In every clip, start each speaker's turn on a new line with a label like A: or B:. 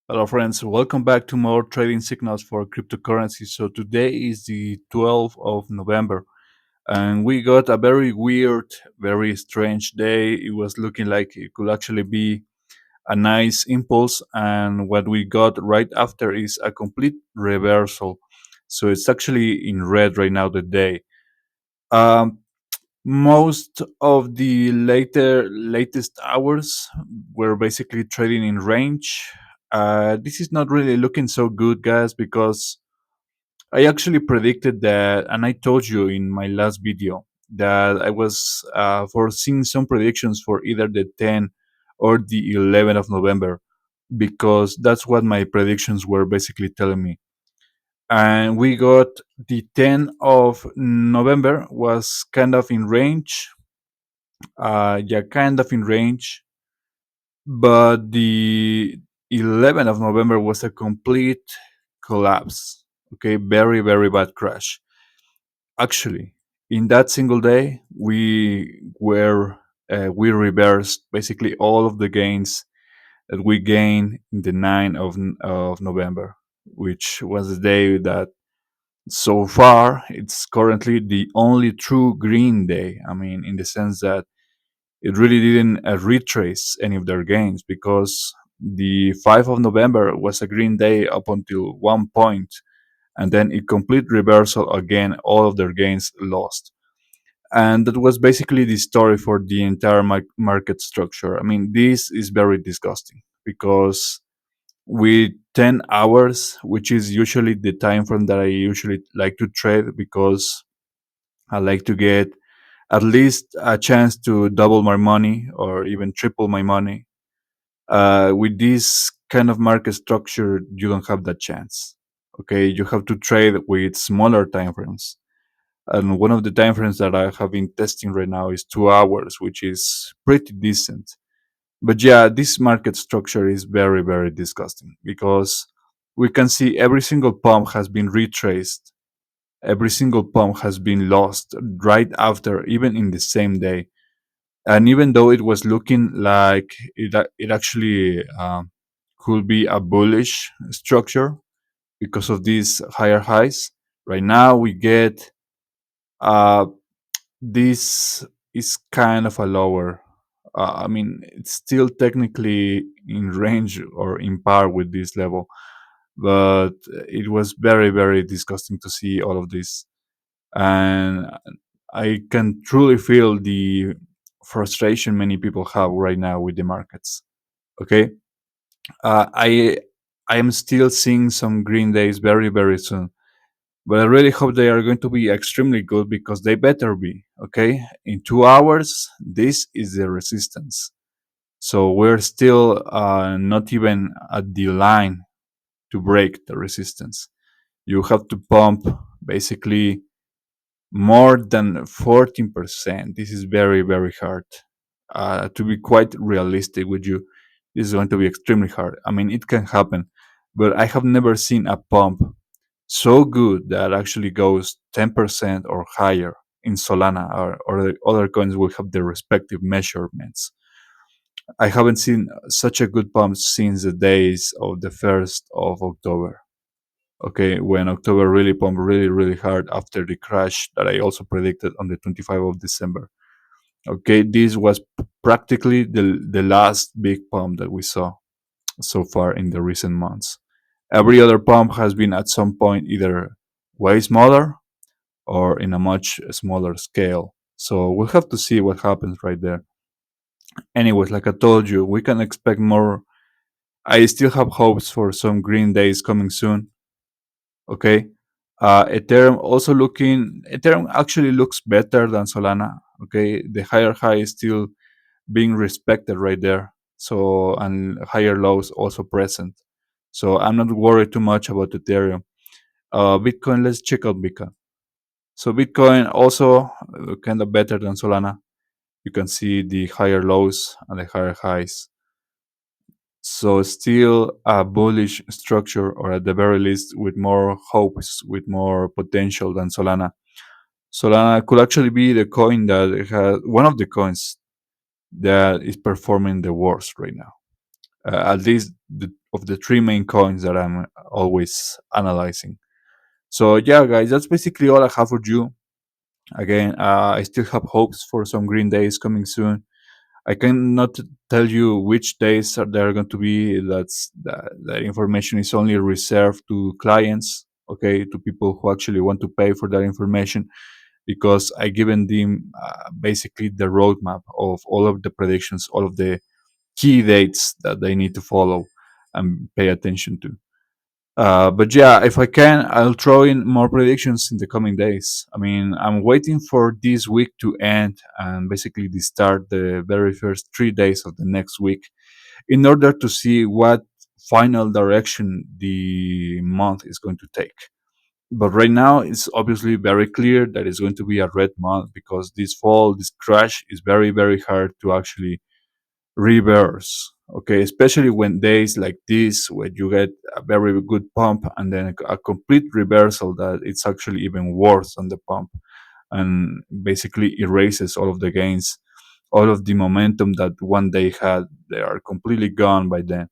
A: Hello, friends. Welcome back to more trading signals for cryptocurrency. So today is the 12th of November, and we got a very weird, very strange day. It was looking like it could actually be a nice impulse, and what we got right after is a complete reversal. So it's actually in red right now, the day. Um, Most of the latest hours were basically trading in range. This is not really looking so good, guys, because I actually predicted that, and I told you in my last video that I was foreseeing some predictions for either the 10th or the 11th of November, because that's what my predictions were basically telling me. And we got the 10th of November was kind of in range, yeah, kind of in range, but the 11th of November was a complete collapse. Okay, very, very bad crash. Actually, in that single day, we reversed basically all of the gains that we gained in the 9th of November, which was the day that so far it's currently the only true green day. I mean, in the sense that it really didn't retrace any of their gains, because the 5th of November was a green day up until one point, and then in complete reversal again, all of their gains lost. And that was basically the story for the entire market structure. I mean, this is very disgusting because with 10 hours, which is usually the time frame that I usually like to trade, because I like to get at least a chance to double my money or even triple my money. With this kind of market structure, you don't have that chance. Okay, you have to trade with smaller time frames. And one of the time frames that I have been testing right now is 2 hours, which is pretty decent. But yeah, this market structure is very, very disgusting, because we can see every single pump has been retraced, every single pump has been lost right after, even in the same day. And even though it was looking like it actually could be a bullish structure because of these higher highs, right now we get uh, this is kind of a lower. I mean, it's still technically in range or in par with this level, but it was very, very disgusting to see all of this. And I can truly feel the frustration many people have right now with the markets. Okay, I am still seeing some green days very, very soon, but I really hope they are going to be extremely good, because they better be. Okay, in 2 hours, this is the resistance. So we're still not even at the line to break the resistance. You have to pump basically more than 14%. This is very, very hard. To be quite realistic with you, this is going to be extremely hard. I mean, it can happen, but I have never seen a pump so good that actually goes 10% or higher in Solana, or the other coins will have their respective measurements. I haven't seen such a good pump since the days of the 1st of October. Okay, when October really pumped really, really hard after the crash that I also predicted on the 25th of December. Okay, this was practically the last big pump that we saw so far in the recent months. Every other pump has been at some point either way smaller or in a much smaller scale. So we'll have to see what happens right there. Anyways, like I told you, we can expect more. I still have hopes for some green days coming soon. Okay. Ethereum actually looks better than Solana. Okay. The higher high is still being respected right there. So, and higher lows also present. So I'm not worried too much about Ethereum. Bitcoin, let's check out Bitcoin. So Bitcoin also kind of better than Solana. You can see the higher lows and the higher highs. So still a bullish structure, or at the very least with more hopes, with more potential than Solana. Solana could actually be the coin that has one of the coins that is performing the worst right now. At least of the three main coins that I'm always analyzing. So yeah, guys, that's basically all I have for you. Again, I still have hopes for some green days coming soon. I cannot tell you which days are there going to be. That information is only reserved to clients, okay, to people who actually want to pay for that information, because I given them basically the roadmap of all of the predictions, all of the key dates that they need to follow and pay attention to. But yeah, if I can, I'll throw in more predictions in the coming days. I mean, I'm waiting for this week to end and basically to start the very first 3 days of the next week in order to see what final direction the month is going to take. But right now, it's obviously very clear that it's going to be a red month because this fall, this crash is very, very hard to actually reverse. Okay, especially when days like this, where you get a very good pump and then a complete reversal that it's actually even worse than the pump and basically erases all of the gains, all of the momentum that one day had. They are completely gone by then,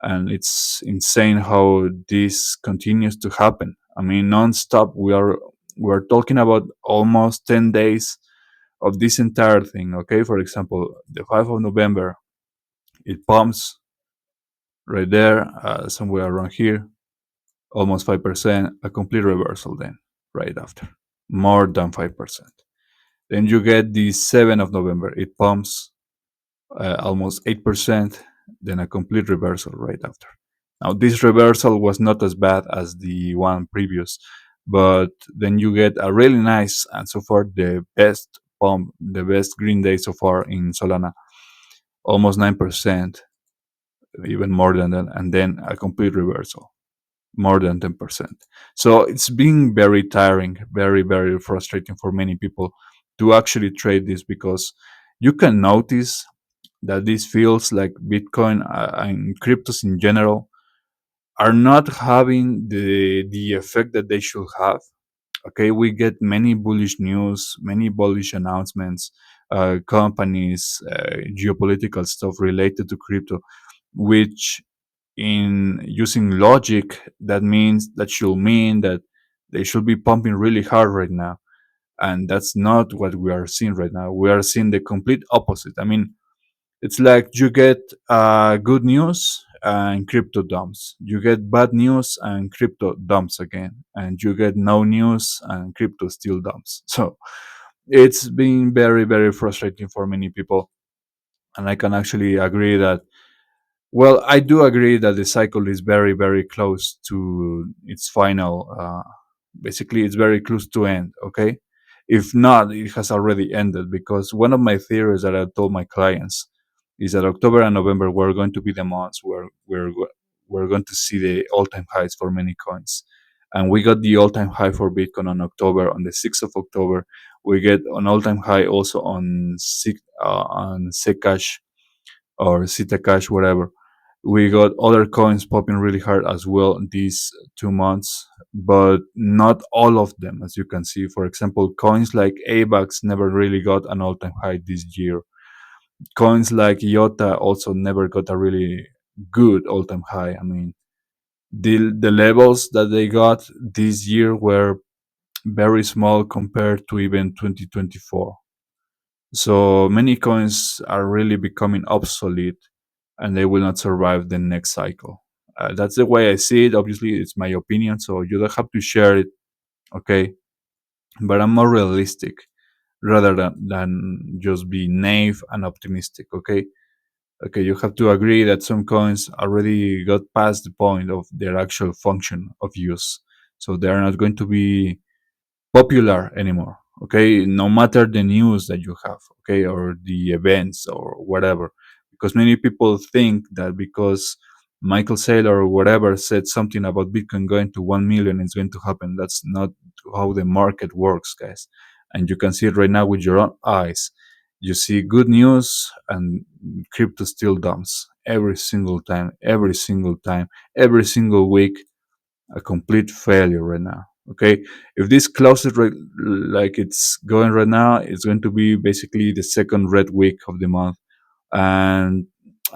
A: and it's insane how this continues to happen. I mean, nonstop. We're talking about almost 10 days of this entire thing. Okay, for example, the 5th of November, it pumps right there, somewhere around here, almost 5%, a complete reversal then, right after, more than 5%. Then you get the 7th of November, it pumps almost 8%, then a complete reversal right after. Now, this reversal was not as bad as the one previous, but then you get a really nice and so far the best pump, the best green day so far in Solana, almost 9%, even more than that, and then a complete reversal, more than 10%. So it's been very tiring, very, very frustrating for many people to actually trade this, because you can notice that this feels like Bitcoin and cryptos in general are not having the effect that they should have. Okay, we get many bullish news, many bullish announcements, companies, geopolitical stuff related to crypto, which in using logic, that should mean that they should be pumping really hard right now. And that's not what we are seeing right now. We are seeing the complete opposite. I mean, it's like you get good news and crypto dumps. You get bad news and crypto dumps again. And you get no news and crypto still dumps. So it's been very, very frustrating for many people. And I can actually agree that, well, I do agree that the cycle is very, very close to its final. Basically, it's very close to end. Okay, if not, it has already ended. Because one of my theories that I told my clients is that October and November were going to be the months where we're going to see the all-time highs for many coins, and we got the all-time high for Bitcoin on October, on the 6th of October. We get an all-time high also on Zcash or Zcash, whatever. We got other coins popping really hard as well these 2 months, but not all of them, as you can see. For example, coins like AVAX never really got an all-time high this year. Coins like IOTA also never got a really good all-time high. I mean, the levels that they got this year were very small compared to even 2024. So many coins are really becoming obsolete and they will not survive the next cycle. That's the way I see it. Obviously, it's my opinion, so you don't have to share it, okay? But I'm more realistic rather than just be naive and optimistic, okay? Okay, you have to agree that some coins already got past the point of their actual function of use. So they are not going to be popular anymore, okay, no matter the news that you have, okay, or the events or whatever, because many people think that because Michael Saylor or whatever said something about Bitcoin going to 1 million, it's going to happen. That's not how the market works, guys, and you can see it right now with your own eyes. You see good news and crypto still dumps every single time, every single time, every single week. A complete failure right now. Okay, if this closes like it's going right now, it's going to be basically the second red week of the month, and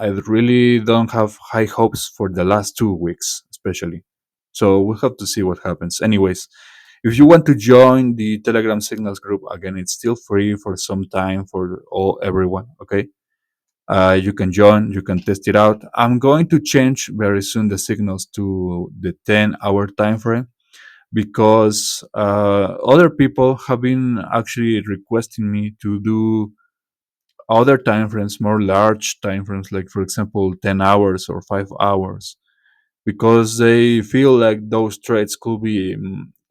A: I really don't have high hopes for the last 2 weeks, especially. So we'll have to see what happens. Anyways, if you want to join the Telegram Signals group, again, it's still free for some time for all everyone. Okay, you can join, you can test it out. I'm going to change very soon the signals to the 10-hour time frame because other people have been actually requesting me to do other time frames, more large time frames, like for example 10 hours or 5 hours, because they feel like those trades could be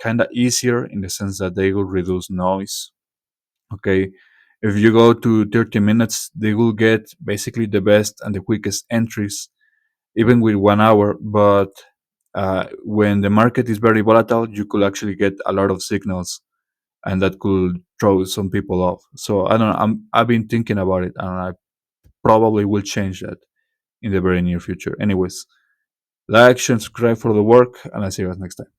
A: kind of easier in the sense that they will reduce noise. Okay, if you go to 30 minutes, they will get basically the best and the quickest entries, even with 1 hour. But when the market is very volatile, you could actually get a lot of signals, and that could throw some people off. So I don't know. I've been thinking about it, and I probably will change that in the very near future. Anyways, like, share, subscribe for the work, and I'll see you guys next time.